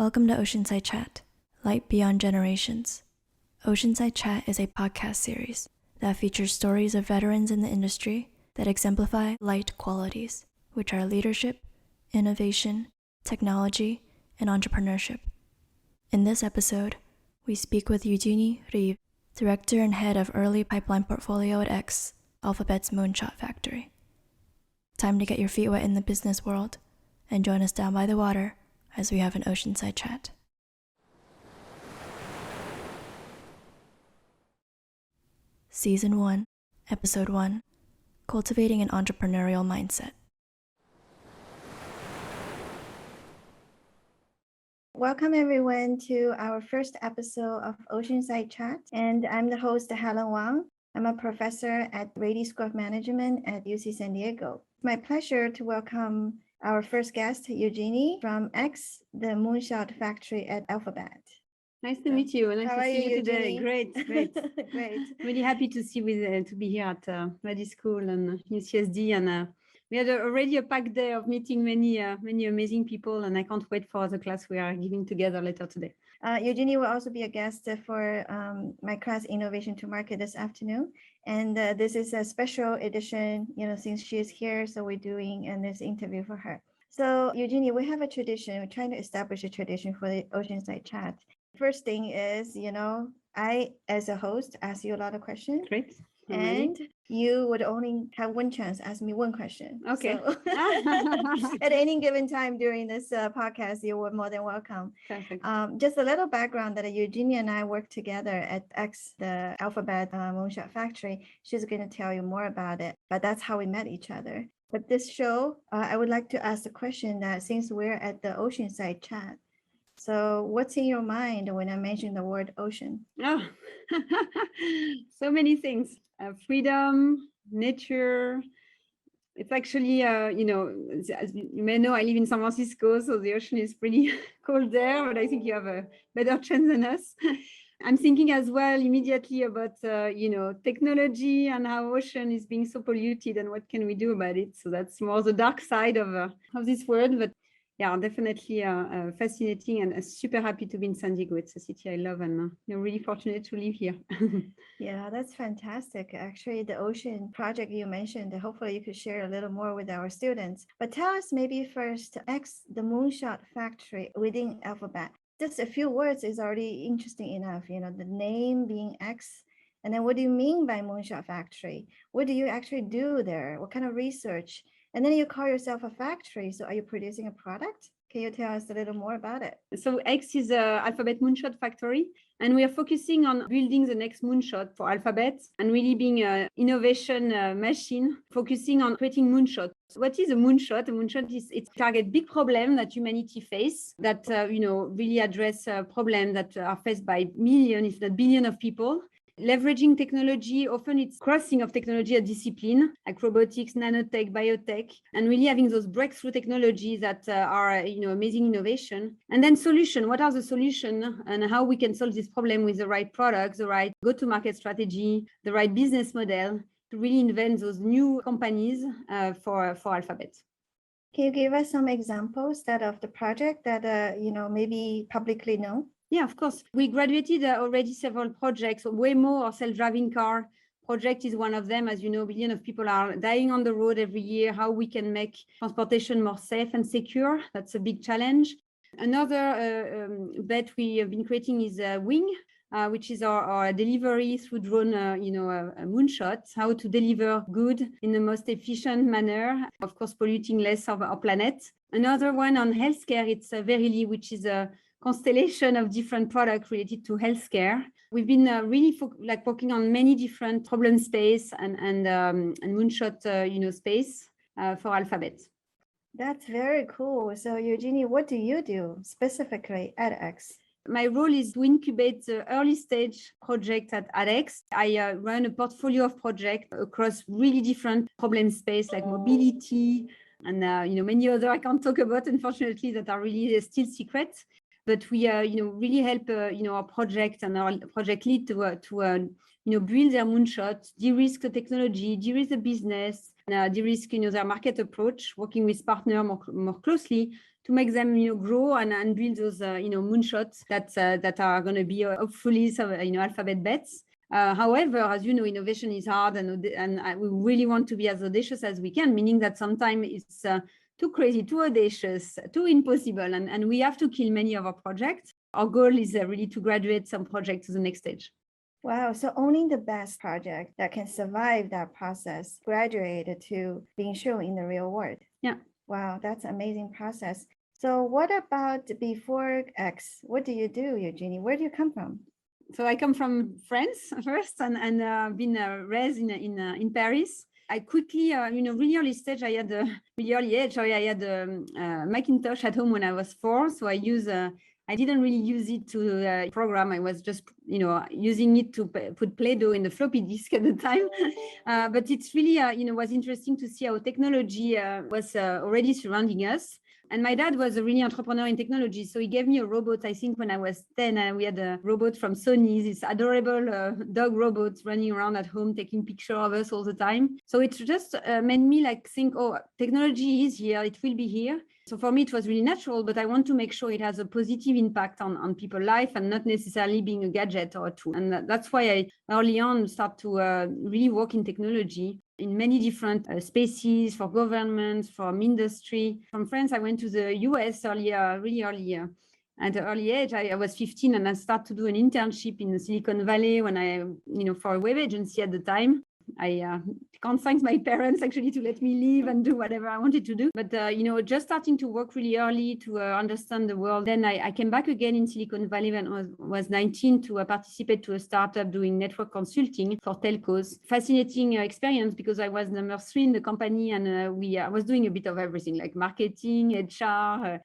Welcome to Oceanside Chat, Light Beyond Generations. Oceanside Chat is a podcast series that features stories of veterans in the industry that exemplify light qualities, which are leadership, innovation, technology, and entrepreneurship. In this episode, we speak with Eugénie Rives, Director and Head of Early Pipeline Portfolio at X, Alphabet's moonshot factory. Time to get your feet wet in the business world and join us down by the water as we have an Oceanside Chat. Season 1, Episode 1, Cultivating an Entrepreneurial Mindset. Welcome everyone to our first episode of Oceanside Chat, and I'm the host, Helen Wang. I'm a professor at Rady School of Management at UC San Diego. It's my pleasure to welcome our first guest, Eugénie from X, the moonshot factory at Alphabet. Nice to meet you. Nice to see you today. Eugénie? Great. Great. Really happy to be here at Rady School and UCSD. And we had already a packed day of meeting many amazing people, and I can't wait for the class we are giving together later today. Eugénie will also be a guest for my class Innovation to Market this afternoon. And this is a special edition, since she is here, so we're doing this interview for her. So Eugénie, we have a tradition. We're trying to establish a tradition for the Oceanside Chat. First thing is, I, as a host, ask you a lot of questions. Great. And you would only have one chance to ask me one question. Okay. So at any given time during this podcast, you were more than welcome. Perfect. Just a little background that Eugénie and I work together at X, the Alphabet moonshot factory. She's going to tell you more about it, but that's how we met each other. But this show, I would like to ask the question that since we're at the Oceanside Chat, so what's in your mind when I mention the word ocean? Oh, so many things. Freedom, nature. It's actually, as you may know, I live in San Francisco, so the ocean is pretty cold there, but I think you have a better chance than us. I'm thinking as well immediately about, technology and how ocean is being so polluted and what can we do about it. So that's more the dark side of this world, but yeah, definitely fascinating and super happy to be in San Diego. It's a city I love and really fortunate to live here. Yeah, that's fantastic. Actually, the ocean project you mentioned, hopefully you could share a little more with our students. But tell us maybe first, X, the moonshot factory within Alphabet. Just a few words is already interesting enough, the name being X. And then what do you mean by moonshot factory? What do you actually do there? What kind of research? And then you call yourself a factory. So are you producing a product? Can you tell us a little more about it? So X is a Alphabet moonshot factory, and we are focusing on building the next moonshot for Alphabet and really being an innovation machine, focusing on creating moonshots. What is a moonshot? A moonshot is it target big problems that humanity face that really address problems that are faced by millions, if not billions of people. Leveraging technology, often it's crossing of technology and discipline, like robotics, nanotech, biotech, and really having those breakthrough technologies that are, amazing innovation. And then solution, what are the solutions and how we can solve this problem with the right products, the right go-to-market strategy, the right business model to really invent those new companies for Alphabet. Can you give us some examples of the project that, maybe publicly known? Yeah, of course. We graduated already several projects. Waymo, or self-driving car project, is one of them. As you know, billions of people are dying on the road every year. How we can make transportation more safe and secure, that's a big challenge. Another bet we have been creating is Wing, which is our delivery through drone, moonshots, how to deliver good in the most efficient manner, of course, polluting less of our planet. Another one on healthcare, it's Verily, which is a constellation of different products related to healthcare. We've been really working on many different problem space and moonshot, space for Alphabet. That's very cool. So Eugénie, what do you do specifically at X? My role is to incubate the early stage project at X. I run a portfolio of projects across really different problem space like mobility and many other I can't talk about, unfortunately, that are really still secret. But we, really help, our project and our project lead to build their moonshot, de-risk the technology, de-risk the business, de-risk, their market approach, working with partners more closely to make them, grow and build those, moonshots that are going to be hopefully some, alphabet bets. However, as you know, innovation is hard, and we really want to be as audacious as we can, meaning that sometimes it's too crazy, too audacious, too impossible, and we have to kill many of our projects. Our goal is really to graduate some projects to the next stage. Wow, so only the best project that can survive that process graduated to being shown in the real world. Yeah. Wow, that's an amazing process. So what about before X? What do you do, Eugénie? Where do you come from? So I come from France first, and been raised in Paris. I quickly, really early stage, I had a really early age. I had a Macintosh at home when I was 4. So I didn't really use it to program. I was just, using it to put Play-Doh in the floppy disk at the time. But it's really, was interesting to see how technology was already surrounding us. And my dad was a really entrepreneur in technology. So he gave me a robot, I think when I was 10, we had a robot from Sony, this adorable dog robot running around at home, taking pictures of us all the time. So it just made me think, oh, technology is here, it will be here. So for me, it was really natural, but I want to make sure it has a positive impact on people's life and not necessarily being a gadget or a tool. And that's why I early on start to really work in technology in many different spaces, for governments, from industry. From France, I went to the US earlier, really early. At an early age, I was 15 and I started to do an internship in Silicon Valley when I, for a web agency at the time. I can't thank my parents actually to let me leave and do whatever I wanted to do. But, just starting to work really early to understand the world. Then I came back again in Silicon Valley when I was 19 to participate to a startup doing network consulting for telcos. Fascinating experience because I was number 3 in the company, and I was doing a bit of everything like marketing, HR,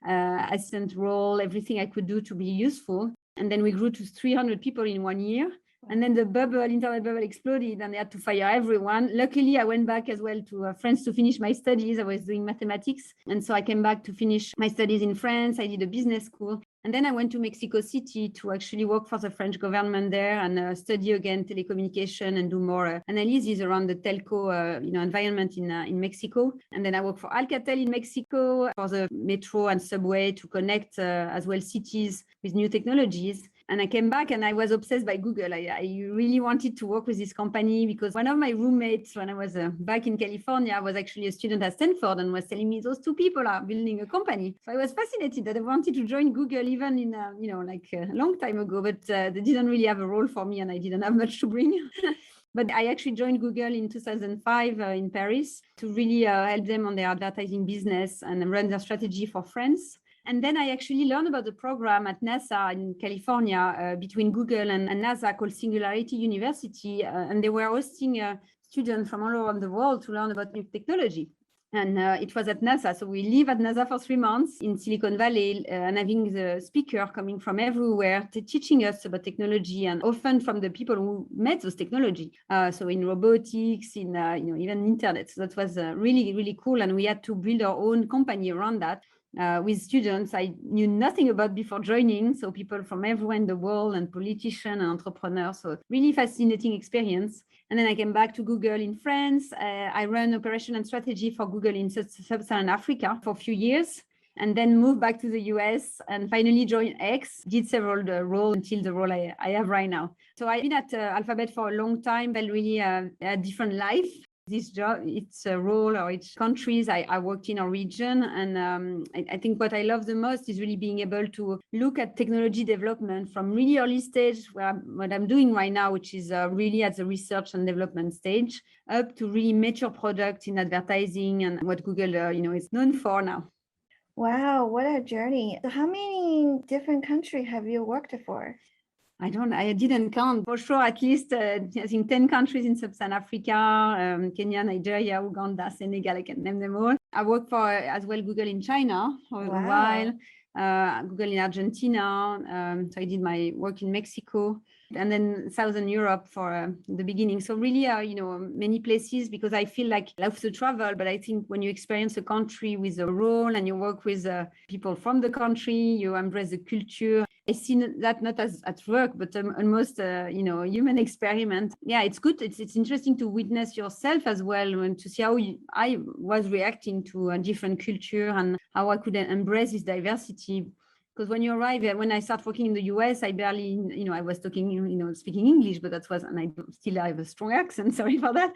assistant role, everything I could do to be useful. And then we grew to 300 people in 1 year. And then the internet bubble exploded and they had to fire everyone. Luckily, I went back as well to France to finish my studies. I was doing mathematics. And so I came back to finish my studies in France. I did a business school. And then I went to Mexico City to actually work for the French government there and study again telecommunication and do more analysis around the telco environment in Mexico. And then I worked for Alcatel in Mexico for the metro and subway to connect as well cities with new technologies. And I came back and I was obsessed by Google. I really wanted to work with this company because one of my roommates when I was back in California was actually a student at Stanford and was telling me those 2 people are building a company. So I was fascinated that I wanted to join Google even in, a long time ago, but they didn't really have a role for me and I didn't have much to bring. But I actually joined Google in 2005 in Paris to really help them on their advertising business and run their strategy for France. And then I actually learned about the program at NASA in California between Google and NASA called Singularity University. And they were hosting students from all around the world to learn about new technology. And it was at NASA. So we live at NASA for 3 months in Silicon Valley and having the speaker coming from everywhere teaching us about technology and often from the people who made those technology. So in robotics, in even internet. So that was really, really cool. And we had to build our own company around that. With students I knew nothing about before joining, so people from everywhere in the world and politicians and entrepreneurs, so really fascinating experience. And then I came back to Google in France. I ran operation and strategy for Google in Sub-Saharan Africa for a few years, and then moved back to the US and finally joined X, did several roles until the role I have right now. So I've been at Alphabet for a long time, but really a different life. This job, it's a role or each countries I worked in a region. And I think what I love the most is really being able to look at technology development from really early stage, what I'm doing right now, which is really at the research and development stage, up to really mature product in advertising and what Google is known for now. Wow, what a journey. So how many different countries have you worked for? I didn't count. For sure, at least, I think 10 countries in Sub-Saharan Africa, Kenya, Nigeria, Uganda, Senegal, I can name them all. I worked for, as well, Google in China for a while, Google in Argentina. So I did my work in Mexico, and then Southern Europe for the beginning. So really, many places, because I feel like I love to travel, but I think when you experience a country with a role and you work with people from the country, you embrace the culture, I see that not as at work, but almost, human experiment. Yeah, it's good. It's interesting to witness yourself as well and to see how I was reacting to a different culture and how I could embrace this diversity. Because when you arrive, when I start working in the US, I barely, I was talking, speaking English, but that was, and I still have a strong accent, sorry for that.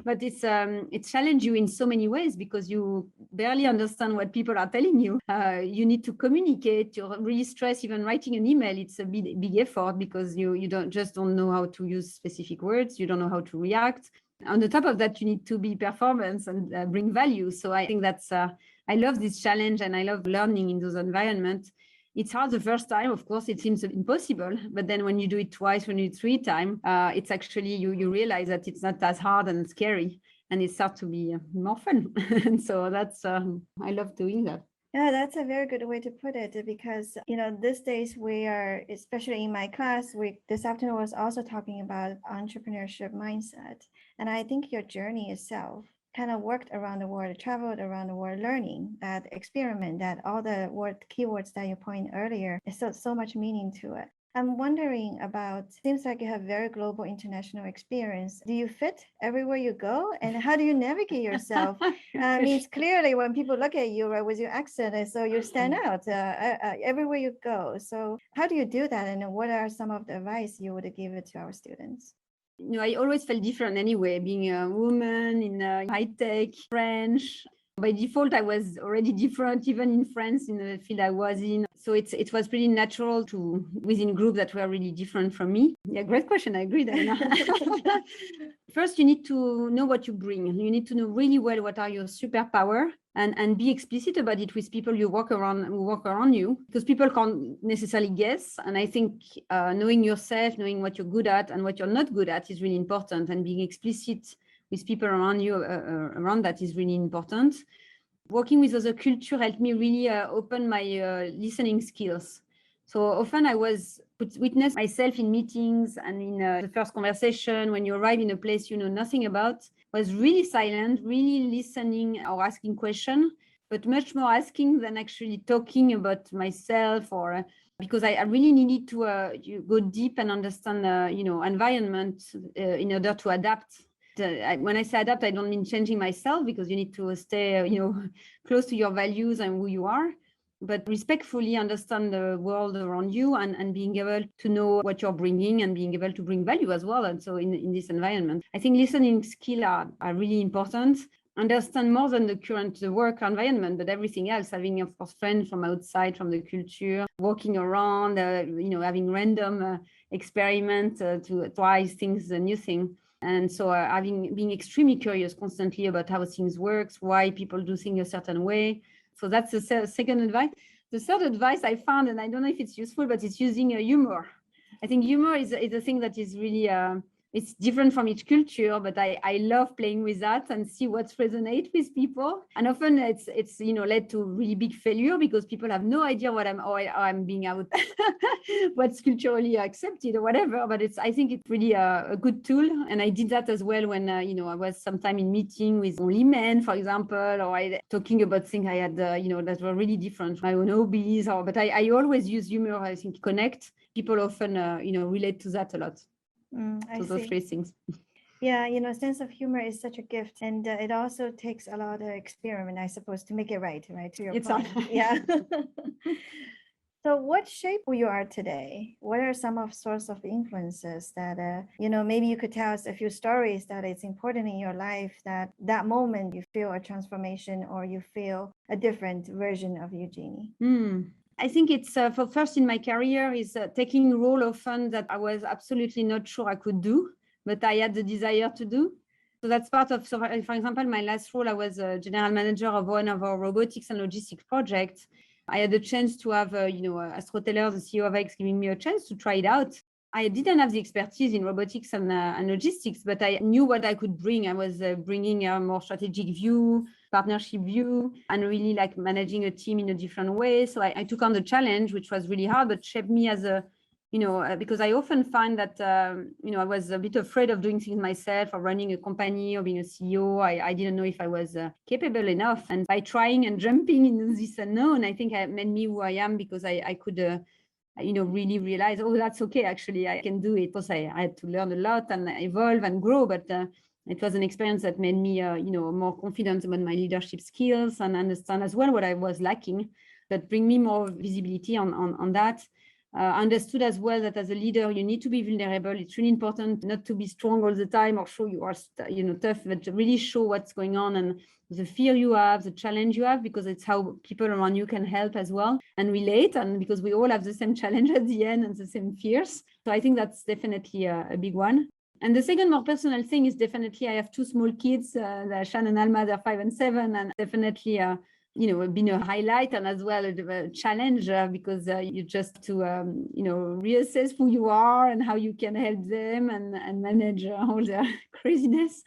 But it challenges you in so many ways because you barely understand what people are telling you. You need to communicate, you're really stressed, even writing an email, it's a big effort because you don't know how to use specific words, you don't know how to react. On the top of that, you need to be performance and bring value. So I think that's, I love this challenge and I love learning in those environments. It's hard the first time, of course, it seems impossible. But then when you do it twice, when you do it 3 times, it's actually, you realize that it's not as hard and scary. And it starts to be more fun. And so that's, I love doing that. Yeah, that's a very good way to put it because, these days we are, especially in my class, this afternoon was also talking about entrepreneurship mindset. And I think your journey itself kind of worked around the world, traveled around the world, learning that experiment, that all the keywords that you pointed earlier, is so much meaning to it. I'm wondering about, seems like you have very global international experience. Do you fit everywhere you go? And how do you navigate yourself? I mean, clearly when people look at you, right, with your accent, and so you stand out everywhere you go. So how do you do that? And what are some of the advice you would give it to our students? I always felt different anyway, being a woman in high-tech, French. By default, I was already different, even in France, in the field I was in. So it was pretty natural to, within groups that were really different from me. Yeah, great question. I agree, Diana. First, you need to know what you bring. You need to know really well what are your superpower and be explicit about it with people who walk around you, because people can't necessarily guess. And I think knowing yourself, knowing what you're good at and what you're not good at is really important. And being explicit with people around you, around that is really important. Working with other culture helped me really open my listening skills. So often I witness myself in meetings and in the first conversation when you arrive in a place you know nothing about, was really silent, really listening or asking questions, but much more asking than actually talking about myself or because I really needed to go deep and understand environment in order to adapt. When I say adapt, I don't mean changing myself because you need to stay, close to your values and who you are, but respectfully understand the world around you and being able to know what you're bringing and being able to bring value as well. And so in this environment, I think listening skills are really important. Understand more than the work environment, but everything else, having, of course, friends from outside, from the culture, walking around, having random experiments to try things, new things. And so being extremely curious constantly about how things work, why people do things a certain way. So that's the second advice. The third advice I found, and I don't know if it's useful, but it's using humor. I think humor is a thing that is really, it's different from each culture, but I love playing with that and see what resonates with people. And often it's led to really big failure because people have no idea what I'm being out, what's culturally accepted or whatever. But I think it's really a good tool. And I did that as well when, I was sometime in meeting with only men, for example, or talking about things I had, that were really different, my own hobbies. But I always use humor, I think, connect. People often, relate to that a lot. So those 3 things. Yeah, sense of humor is such a gift, and it also takes a lot of experiment, I suppose, to make it right to your point. Yeah. So what shape you are today? What are some of source of influences that, maybe you could tell us a few stories that it's important in your life that moment you feel a transformation or you feel a different version of Eugénie? I think it's for first in my career is taking a role often that I was absolutely not sure I could do, but I had the desire to do. So that's part of, so for example, my last role, I was a general manager of one of our robotics and logistics projects. I had the chance to have, Astro Teller, the CEO of X, giving me a chance to try it out. I didn't have the expertise in robotics and logistics, but I knew what I could bring. I was bringing a more strategic view, partnership view, and really like managing a team in a different way. So I took on the challenge, which was really hard, but shaped me as a, because I often find that, I was a bit afraid of doing things myself or running a company or being a CEO. I didn't know if I was capable enough. And by trying and jumping into this unknown, I think it made me who I am because I could really realized, oh, that's okay, actually, I can do it. Of course, I had to learn a lot and evolve and grow, but it was an experience that made me, more confident about my leadership skills and understand as well what I was lacking, that bring me more visibility on that. Understood as well that as a leader, you need to be vulnerable. It's really important not to be strong all the time or show you are, tough, but to really show what's going on and the fear you have, the challenge you have, because it's how people around you can help as well and relate. And because we all have the same challenge at the end and the same fears. So I think that's definitely a big one. And the second more personal thing is definitely I have two small kids, Shan and Alma, they're 5 and 7, and definitely been a highlight and as well a challenge because you just to reassess who you are and how you can help them and manage all their craziness.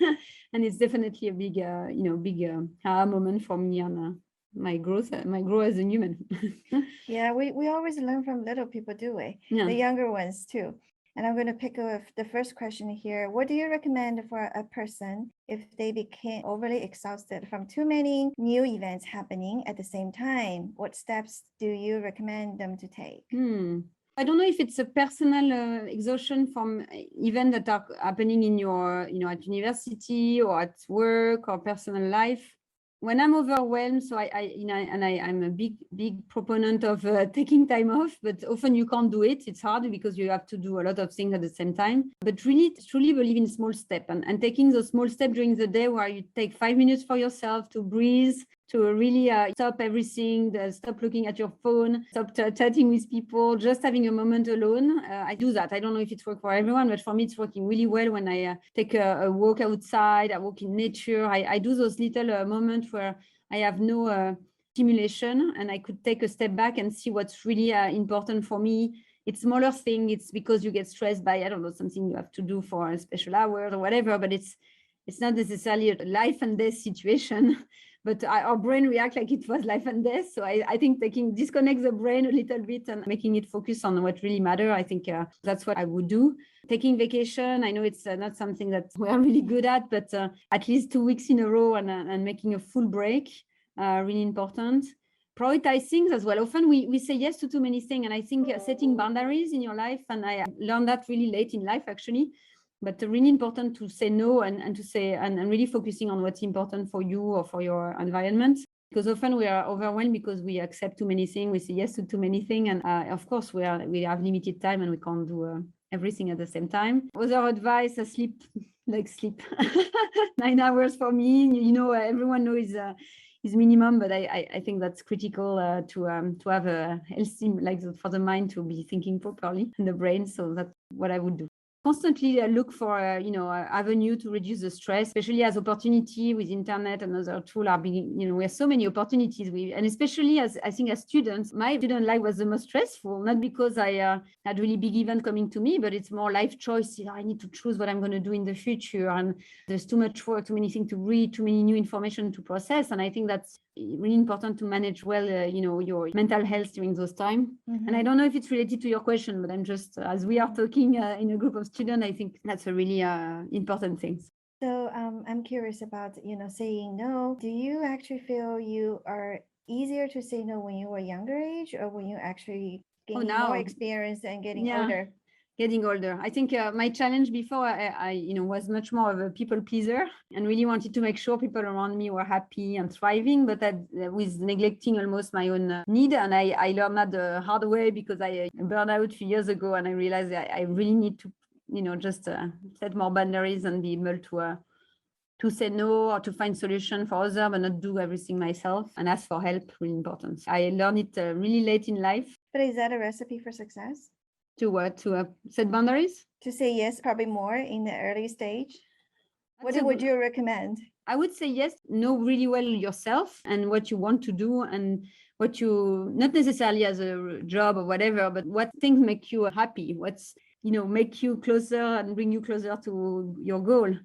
And it's definitely a big moment for me on my growth as a human. Yeah, we always learn from little people, do we? Yeah. The younger ones too. And I'm going to pick up the first question here. What do you recommend for a person if they became overly exhausted from too many new events happening at the same time? What steps do you recommend them to take? I don't know if it's a personal exhaustion from events that are happening in your, at university or at work or personal life. When I'm overwhelmed, so I'm a big proponent of taking time off, but often you can't do it. It's hard because you have to do a lot of things at the same time. But really, truly believe in small steps and taking those small steps during the day where you take 5 minutes for yourself to breathe, to really stop everything, stop looking at your phone, stop chatting with people, just having a moment alone. I do that. I don't know if it's work for everyone, but for me, it's working really well when I take a walk outside, I walk in nature. I do those little moments where I have no stimulation and I could take a step back and see what's really important for me. It's smaller thing. It's because you get stressed by, I don't know, something you have to do for a special hour or whatever, but it's not necessarily a life and death situation. But our brain reacts like it was life and death. So I think disconnect the brain a little bit and making it focus on what really matters. I think that's what I would do. Taking vacation, I know it's not something that we're really good at, but at least 2 weeks in a row and making a full break, really important. Prioritize things as well. Often we say yes to too many things. And I think setting boundaries in your life, and I learned that really late in life, actually. But really important to say no and to say and really focusing on what's important for you or for your environment. Because often we are overwhelmed because we accept too many things, we say yes to too many things, and of course we have limited time and we can't do everything at the same time. Other advice: sleep. 9 hours for me. Everyone knows is minimum, but I think that's critical to have a healthy, for the mind to be thinking properly and the brain. So that's what I would do. Constantly look for avenue to reduce the stress, especially as opportunity with internet and other tools are being, we have so many opportunities. And especially as I think as students, my student life was the most stressful, not because I had really big event coming to me, but it's more life choice. I need to choose what I'm going to do in the future, and there's too much work, too many things to read, too many new information to process. And I think that's really important to manage well, your mental health during those times. Mm-hmm. And I don't know if it's related to your question, but I'm just, as we are talking in a group of students, I think that's a really important thing. So I'm curious about, saying no. Do you actually feel you are easier to say no when you were younger age or when you actually gain more experience and getting older? Getting older. I think my challenge before I was much more of a people pleaser and really wanted to make sure people around me were happy and thriving, but with neglecting almost my own need. And I learned that the hard way because I burned out a few years ago, and I realized I really need to, just set more boundaries and be able to say no or to find solution for others, but not do everything myself and ask for help. Really important. I learned it really late in life. But is that a recipe for success? To what? To set boundaries? To say yes, probably more in the early stage. What would you recommend? I would say yes, know really well yourself and what you want to do and what you, not necessarily as a job or whatever, but what things make you happy, what's, make you closer and bring you closer to your goal.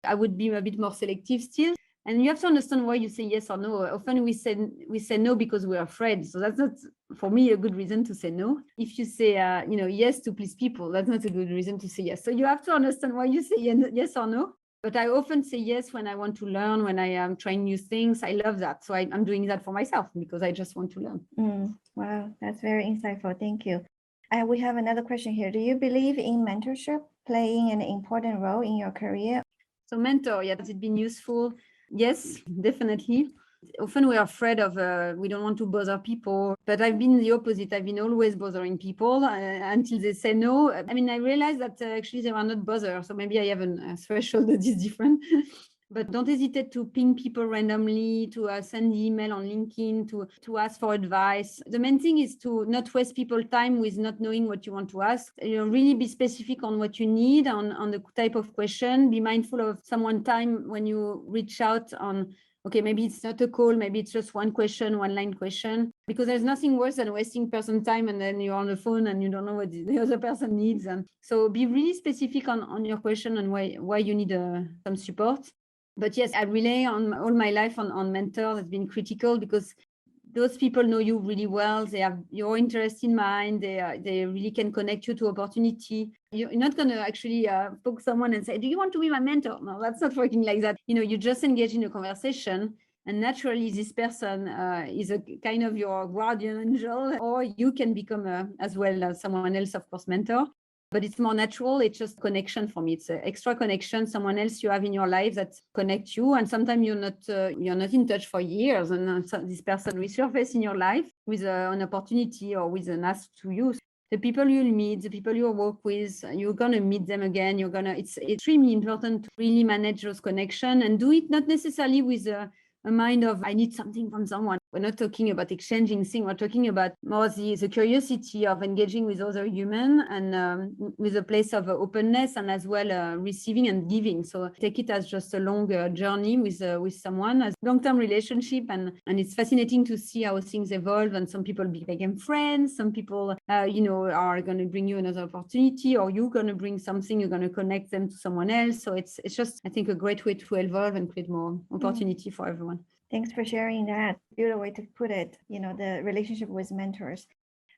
I would be a bit more selective still. And you have to understand why you say yes or no. Often we say no because we're afraid. So that's not, for me, a good reason to say no. If you say, yes to please people, that's not a good reason to say yes. So you have to understand why you say yes or no. But I often say yes when I want to learn, when I am trying new things. I love that. So I'm doing that for myself because I just want to learn. Wow, that's very insightful. Thank you. And we have another question here. Do you believe in mentorship playing an important role in your career? So mentor, yeah, has it been useful? Yes, definitely. Often we are afraid of, we don't want to bother people, but I've been the opposite. I've been always bothering people until they say no. I mean, I realized that actually they were not bothered. So maybe I have a threshold that is different. But don't hesitate to ping people randomly, to send email on LinkedIn, to ask for advice. The main thing is to not waste people's time with not knowing what you want to ask. Really be specific on what you need, on the type of question. Be mindful of someone's time when you reach out on, okay, maybe it's not a call, maybe it's just one question, one line question, because there's nothing worse than wasting person time and then you're on the phone and you don't know what the other person needs. And so be really specific on your question and why you need some support. But yes, I rely on all my life on mentors. It's been critical because those people know you really well. They have your interest in mind. They really can connect you to opportunity. You're not going to actually poke someone and say, do you want to be my mentor? No, that's not working like that. You just engage in a conversation. And naturally, this person is a kind of your guardian angel, or you can become as well someone else, of course, mentor. But it's more natural. It's just connection for me. It's an extra connection, someone else you have in your life that connects you. And sometimes you're not in touch for years, and this person resurfaces in your life with an opportunity or with an ask to you. The people you'll meet, the people you work with, you're gonna meet them again. It's extremely important to really manage those connections and do it not necessarily with a mind of I need something from someone. We're not talking about exchanging things. We're talking about more the curiosity of engaging with other humans and with a place of openness and as well receiving and giving. So take it as just a long journey with someone, as long-term relationship. And it's fascinating to see how things evolve. And some people become friends. Some people, are going to bring you another opportunity, or you're going to bring something, you're going to connect them to someone else. So it's just, I think, a great way to evolve and create more opportunity for everyone. Thanks for sharing that. Beautiful way to put it, the relationship with mentors.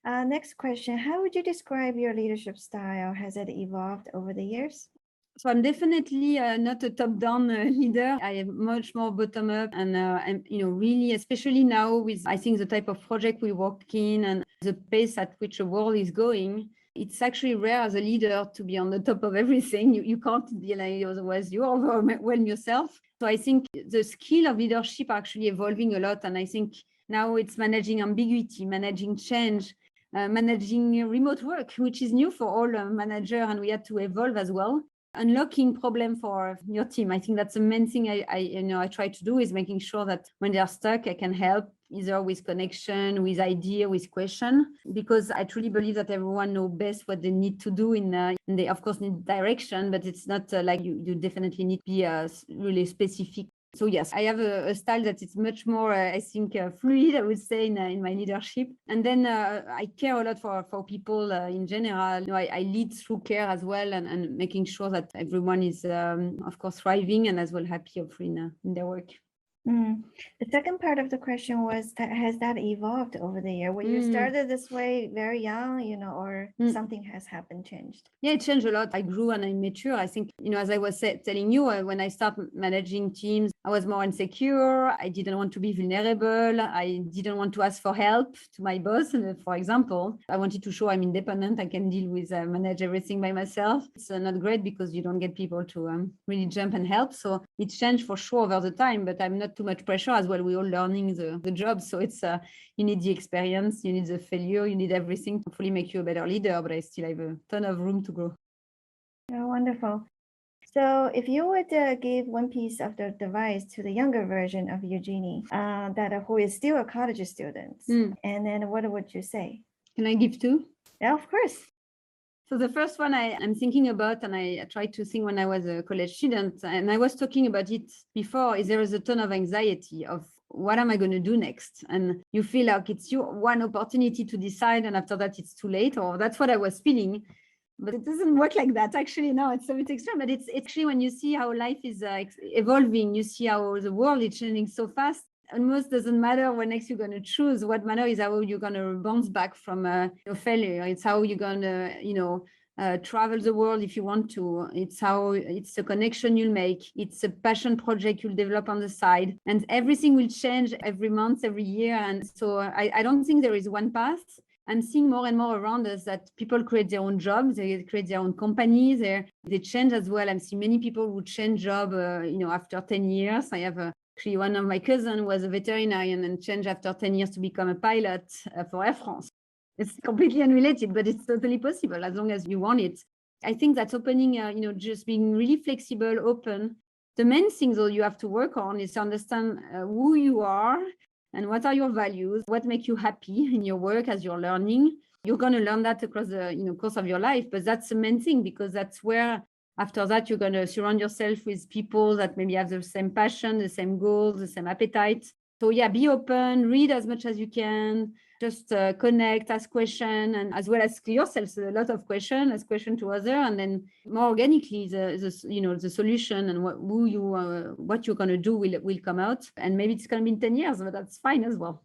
Next question, how would you describe your leadership style? Has it evolved over the years? So I'm definitely not a top-down leader. I am much more bottom-up, and I'm, really, especially now with, I think, the type of project we work in and the pace at which the world is going. It's actually rare as a leader to be on the top of everything. You can't be like, otherwise you overwhelm yourself. So I think the skill of leadership are actually evolving a lot. And I think now it's managing ambiguity, managing change, managing remote work, which is new for all managers, and we had to evolve as well. Unlocking problem for your team. I think that's the main thing I try to do, is making sure that when they're stuck, I can help either with connection, with idea, with question, because I truly believe that everyone knows best what they need to do and they of course need direction, but it's not like you definitely need to be really specific. So yes, I have a style that is much more, I think, fluid, I would say, in my leadership. And then I care a lot for people in general. I lead through care as well, and making sure that everyone is, of course, thriving and as well happy, hopefully, in their work. The second part of the question was that has that evolved over the year? When you started this way very young, or something has happened, changed? Yeah, it changed a lot. I grew and I matured. I think, as I was telling you, when I started managing teams, I was more insecure. I didn't want to be vulnerable. I didn't want to ask for help to my boss, for example. I wanted to show I'm independent. I can deal with, manage everything by myself. It's not great because you don't get people to really jump and help. So it changed for sure over the time, but I'm not too much pressure as well. We're all learning the job. So it's, you need the experience, you need the failure, you need everything to hopefully make you a better leader, but I still have a ton of room to grow. Oh, wonderful. So if you would give one piece of the advice to the younger version of Eugénie, who is still a college student, and then what would you say? Can I give two? Yeah, of course. So the first one I'm thinking about, and I tried to think when I was a college student, and I was talking about it before, is there is a ton of anxiety of what am I going to do next? And you feel like it's your one opportunity to decide, and after that it's too late, or that's what I was feeling. But it doesn't work like that. Actually, no, it's a bit extreme, but it's actually when you see how life is evolving, you see how the world is changing so fast. Almost doesn't matter what next you're going to choose. What matters is how you're going to bounce back from your failure. It's how you're going to, travel the world if you want to. It's a connection you'll make. It's a passion project you'll develop on the side. And everything will change every month, every year. And so I don't think there is one path. I'm seeing more and more around us that people create their own jobs, they create their own companies, they change as well. I'm seeing many people who change job, after 10 years. I have actually one of my cousins was a veterinarian and changed after 10 years to become a pilot for Air France. It's completely unrelated, but it's totally possible as long as you want it. I think that's opening, just being really flexible, open. The main thing, though, you have to work on is to understand who you are and what are your values, what makes you happy in your work as you're learning. You're going to learn that across the course of your life, but that's the main thing, because that's where after that you're going to surround yourself with people that maybe have the same passion, the same goals, the same appetite. So yeah, be open, read as much as you can, just connect, ask questions, and as well as yourself a lot of questions, ask questions to others, and then more organically the solution and what you're going to do will come out. And maybe it's going to be in 10 years, but that's fine as well.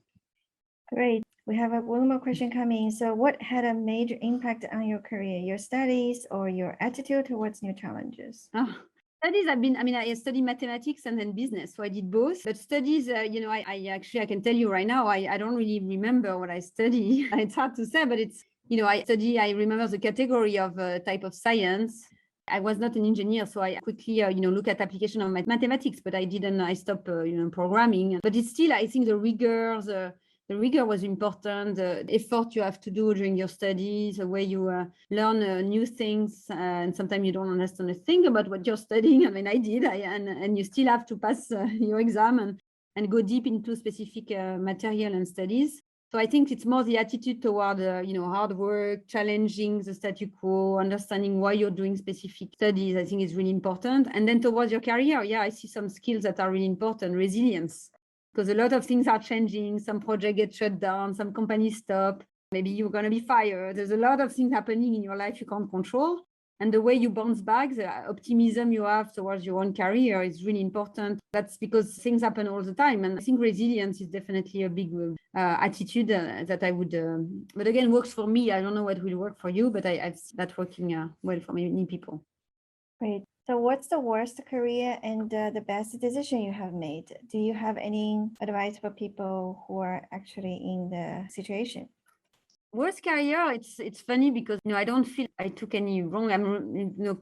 Great. We have one more question coming. So what had a major impact on your career, your studies or your attitude towards new challenges? Studies, I studied mathematics and then business, so I did both. But studies, I can tell you right now, I don't really remember what I studied. It's hard to say, but I remember the category of type of science. I was not an engineer, so I quickly, look at application of mathematics, but I stopped, programming. But it's still, I think the rigor was important, the effort you have to do during your studies, the way you learn new things, and sometimes you don't understand a thing about what you're studying. I mean, I did, and you still have to pass your exam and go deep into specific material and studies. So I think it's more the attitude toward, hard work, challenging the statu quo, understanding why you're doing specific studies, I think is really important. And then towards your career, I see some skills that are really important, resilience. Because a lot of things are changing. Some projects get shut down, some companies stop. Maybe you're going to be fired. There's a lot of things happening in your life you can't control. And the way you bounce back, the optimism you have towards your own career is really important. That's because things happen all the time. And I think resilience is definitely a big attitude that I would, but again, works for me. I don't know what will work for you, but I've seen that working well for many people. Great. So what's the worst career and the best decision you have made? Do you have any advice for people who are actually in the situation? Worst career, it's funny because I don't feel I took any wrong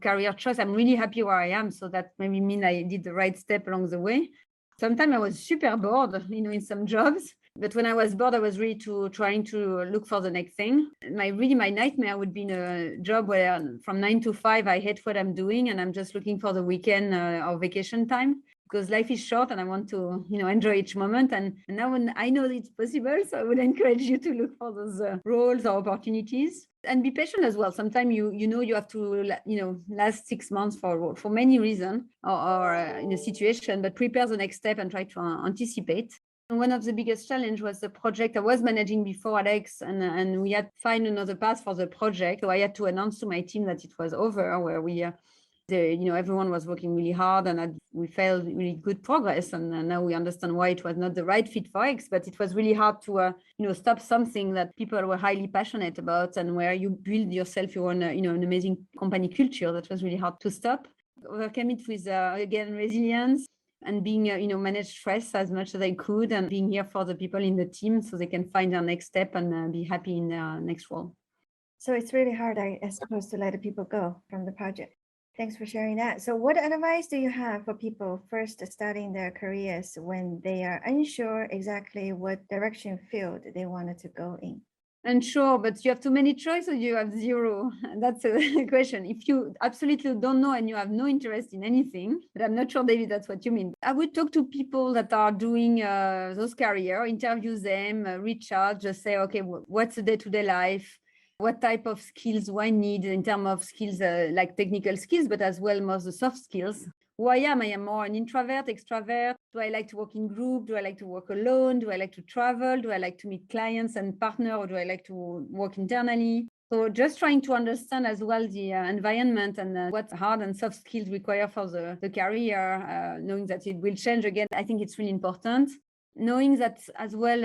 career choice. I'm really happy where I am, so that maybe mean I did the right step along the way. Sometimes I was super bored, in some jobs. But when I was bored, I was really trying to look for the next thing. My nightmare would be in a job where from 9 to 5, I hate what I'm doing and I'm just looking for the weekend or vacation time, because life is short and I want to, enjoy each moment. And now I know it's possible, so I would encourage you to look for those roles or opportunities and be patient as well. Sometimes you have to, last 6 months for many reasons or in a situation, but prepare the next step and try to anticipate. One of the biggest challenge was the project I was managing before Alex, and we had to find another path for the project. So I had to announce to my team that it was over, where we, everyone was working really hard, and we felt really good progress. And now we understand why it was not the right fit for X, but it was really hard to, stop something that people were highly passionate about, and where you build yourself your own, an amazing company culture. That was really hard to stop. Overcame it with, again, resilience. And being, manage stress as much as I could, and being here for the people in the team so they can find their next step and be happy in their next role. So it's really hard, I suppose, to let people go from the project. Thanks for sharing that. So what advice do you have for people first starting their careers when they are unsure exactly what direction field they wanted to go in? Unsure, but you have too many choices, you have zero. That's a question. If you absolutely don't know and you have no interest in anything, but I'm not sure, David, that's what you mean. I would talk to people that are doing those careers, interview them, reach out, just say, okay, what's the day-to-day life? What type of skills do I need in terms of skills, like technical skills, but as well more the soft skills? Who I am more an introvert, extrovert. Do I like to work in group? Do I like to work alone? Do I like to travel? Do I like to meet clients and partner? Or do I like to work internally? So just trying to understand as well the environment and what hard and soft skills require for the career, knowing that it will change again. I think it's really important. Knowing that as well,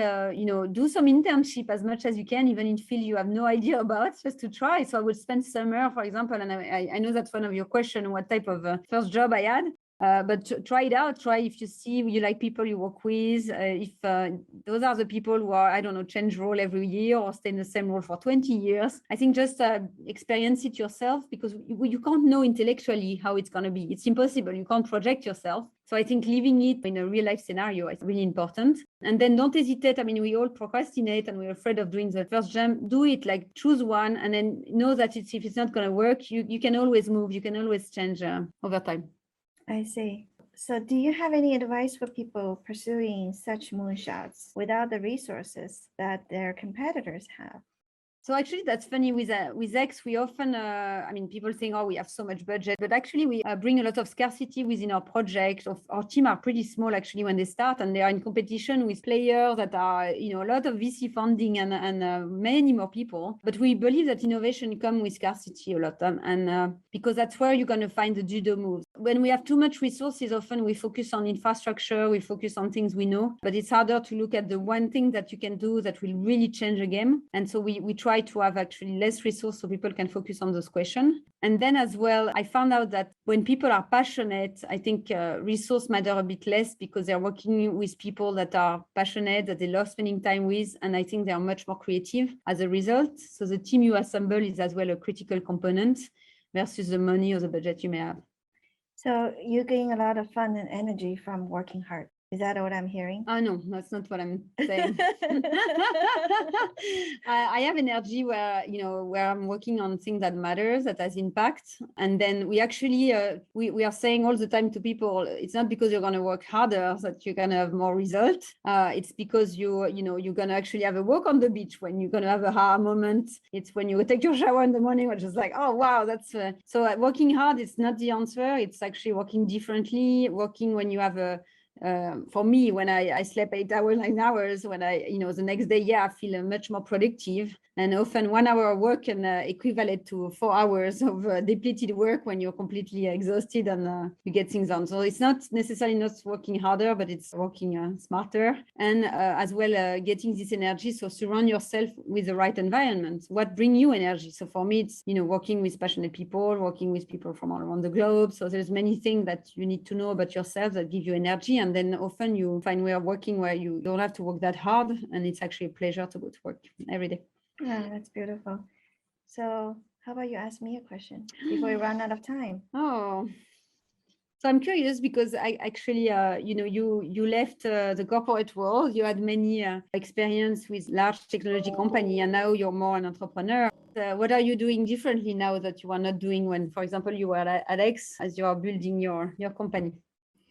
do some internship as much as you can, even in field you have no idea about, just to try. So I would spend summer, for example, and I know that's one of your questions, what type of first job I had. But try it out. Try if you see you like people you work with, if those are the people who are, I don't know, change role every year or stay in the same role for 20 years. I think just experience it yourself, because you can't know intellectually how it's going to be. It's impossible. You can't project yourself. So I think living it in a real life scenario is really important. And then don't hesitate. I mean, we all procrastinate and we're afraid of doing the first jump. Do it, like choose one, and then know that if it's not going to work, you can always move. You can always change over time. I see. So do you have any advice for people pursuing such moonshots without the resources that their competitors have? So actually, that's funny with X. We often, I mean, people think, oh, we have so much budget, but actually we bring a lot of scarcity within our project. Our team are pretty small actually when they start, and they are in competition with players that are, you know, a lot of VC funding and many more people. But we believe that innovation comes with scarcity a lot, and because that's where you're going to find the judo moves. When we have too much resources, often we focus on infrastructure, we focus on things we know, but it's harder to look at the one thing that you can do that will really change a game. And so we try to have actually less resource so people can focus on those questions. And then as well, I found out that when people are passionate, I think resource matter a bit less, because they're working with people that are passionate, that they love spending time with. And I think they are much more creative as a result. So the team you assemble is as well a critical component versus the money or the budget you may have. So you gain a lot of fun and energy from working hard. Is that what I'm hearing? Oh, no, that's not what I'm saying. I have energy where, you know, where I'm working on things that matters, that has impact. And then we actually, we are saying all the time to people, it's not because you're going to work harder that you're going to have more result. It's because you're going to actually have a walk on the beach when you're going to have a aha moment. It's when you take your shower in the morning, which is like, oh, wow, that's so working hard. It's not the answer. It's actually working differently, working when you have for me, when I sleep 8 hours, 9 hours, when the next day, I feel much more productive. And often 1 hour of work can equivalent to 4 hours of depleted work when you're completely exhausted and you get things done. So it's not necessarily not working harder, but it's working smarter, and as well getting this energy. So surround yourself with the right environment. What brings you energy? So for me, it's working with passionate people, working with people from all around the globe. So there's many things that you need to know about yourself that give you energy. And then often you find way of working where you don't have to work that hard, and it's actually a pleasure to go to work every day. Yeah, that's beautiful. So how about you ask me a question before we run out of time? Oh, so I'm curious because I actually, you left the corporate world. You had many experience with large technology company, and now you're more an entrepreneur. What are you doing differently now that you are not doing when, for example, you were at X as you are building your company?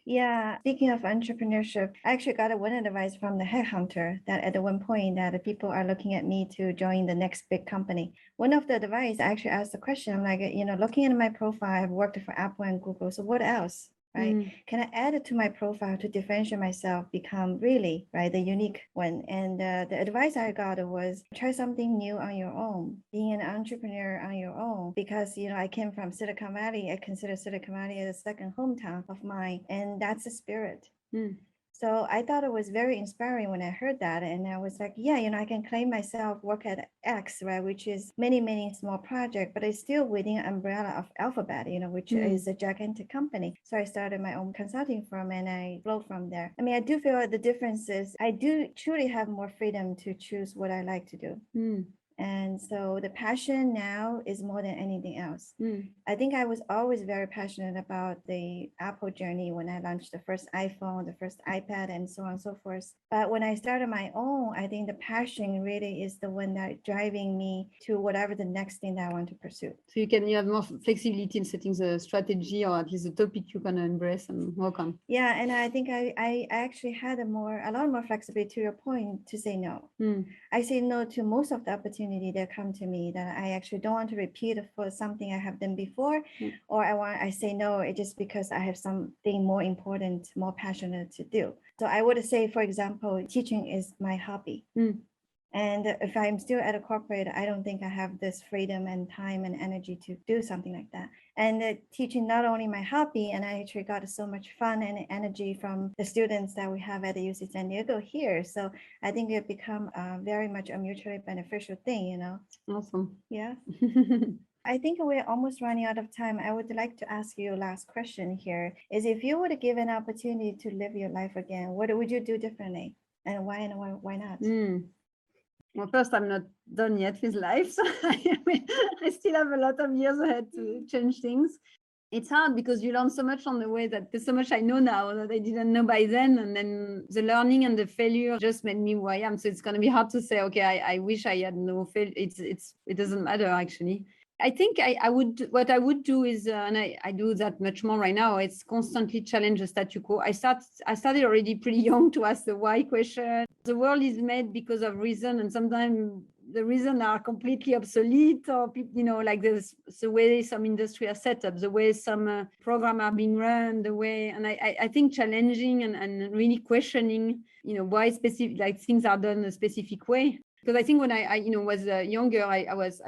Yeah, speaking of entrepreneurship, I actually got a one advice from the headhunter that at one point that people are looking at me to join the next big company. One of the advice, I actually asked the question, I'm like, looking at my profile, I've worked for Apple and Google, so what else? Right? Can I add it to my profile to differentiate myself, become really, right, the unique one? And the advice I got was try something new on your own, being an entrepreneur on your own, because, I came from Silicon Valley. I consider Silicon Valley as a second hometown of mine, and that's the spirit. So I thought it was very inspiring when I heard that. And I was like, yeah, I can claim myself work at X, right, which is many, many small projects, but it's still within an umbrella of Alphabet, which is a gigantic company. So I started my own consulting firm and I flow from there. I mean, I do feel the difference is I do truly have more freedom to choose what I like to do. And so the passion now is more than anything else. I think I was always very passionate about the Apple journey when I launched the first iPhone, the first iPad, and so on and so forth. But when I started my own, I think the passion really is the one that driving me to whatever the next thing that I want to pursue. So you have more flexibility in setting the strategy, or at least the topic you're going to embrace and work on. Yeah, and I think I actually had a lot more flexibility, to your point, to say no. I say no to most of the opportunities that come to me that I actually don't want to repeat for something I have done before, or I say no, it's just because I have something more important, more passionate to do. So I would say, for example, teaching is my hobby. And if I'm still at a corporate, I don't think I have this freedom and time and energy to do something like that. And teaching not only my hobby, and I actually got so much fun and energy from the students that we have at the UC San Diego here. So I think it become very much a mutually beneficial thing, Awesome. Yeah. I think we're almost running out of time. I would like to ask you last question here is if you were to give an opportunity to live your life again, what would you do differently? And why not? Well, first, I'm not done yet with life, so I still have a lot of years ahead to change things. It's hard because you learn so much on the way that there's so much I know now that I didn't know by then. And then the learning and the failure just made me who I am. So it's going to be hard to say, okay, I wish I had no failure. It doesn't matter, actually. I think what I would do is, and I do that much more right now, it's constantly challenge the statu quo. I started already pretty young to ask the why question. The world is made because of reason, and sometimes the reasons are completely obsolete, or like the way some industry are set up, the way some programs are being run, and I think challenging and really questioning, why specific like things are done a specific way. Because I think when I was younger, I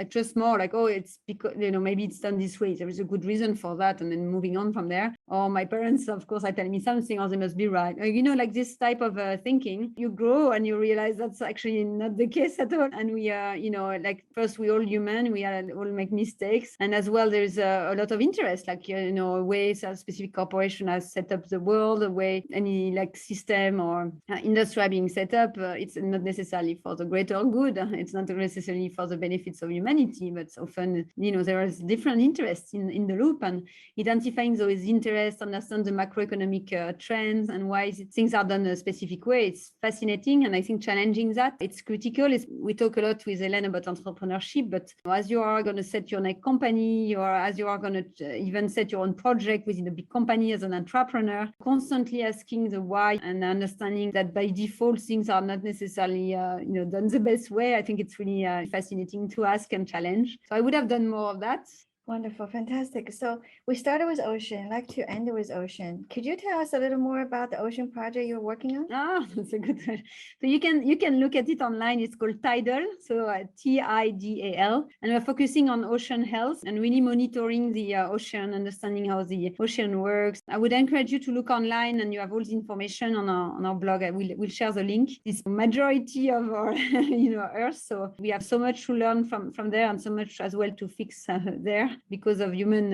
just more like, oh, it's because, maybe it's done this way. There is a good reason for that. And then moving on from there. Or my parents, of course, are telling me something, or they must be right. Like this type of thinking, you grow and you realize that's actually not the case at all. And we are, like first, we're all human. We all make mistakes. And as well, there's a lot of interest, like, ways a specific corporation has set up the world, the way any like system or industry are being set up. It's not necessarily for the greater good. It's not necessarily for the benefits of humanity, but often, there is different interests in the loop, and identifying those interests, understand the macroeconomic trends and why things are done a specific way. It's fascinating. And I think challenging that, it's critical. We talk a lot with Hélène about entrepreneurship, but as you are going to set your next company, or as you are going to even set your own project within a big company as an entrepreneur, constantly asking the why and understanding that by default, things are not necessarily, done the best way. I think it's really fascinating to ask and challenge. So I would have done more of that. Wonderful, fantastic. So we started with ocean. I'd like to end with ocean. Could you tell us a little more about the ocean project you're working on? That's a good question. So you can look at it online. It's called Tidal, so TIDAL, and we're focusing on ocean health and really monitoring the ocean, understanding how the ocean works. I would encourage you to look online, and you have all the information on our blog. We'll share the link. It's majority of our Earth, so we have so much to learn from there, and so much as well to fix there, because of human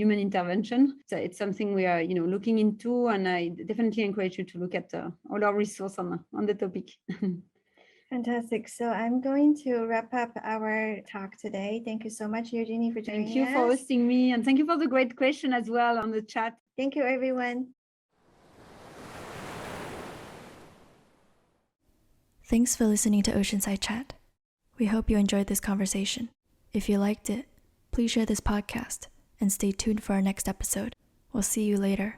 intervention. So it's something we are looking into, and I definitely encourage you to look at all our resources on the topic. Fantastic. So I'm going to wrap up our talk today. Thank you so much, Eugénie, for joining us. Thank you for hosting me, and thank you for the great question as well on the chat. Thank you, everyone. Thanks for listening to Oceanside Chat. We hope you enjoyed this conversation. If you liked it, please share this podcast and stay tuned for our next episode. We'll see you later.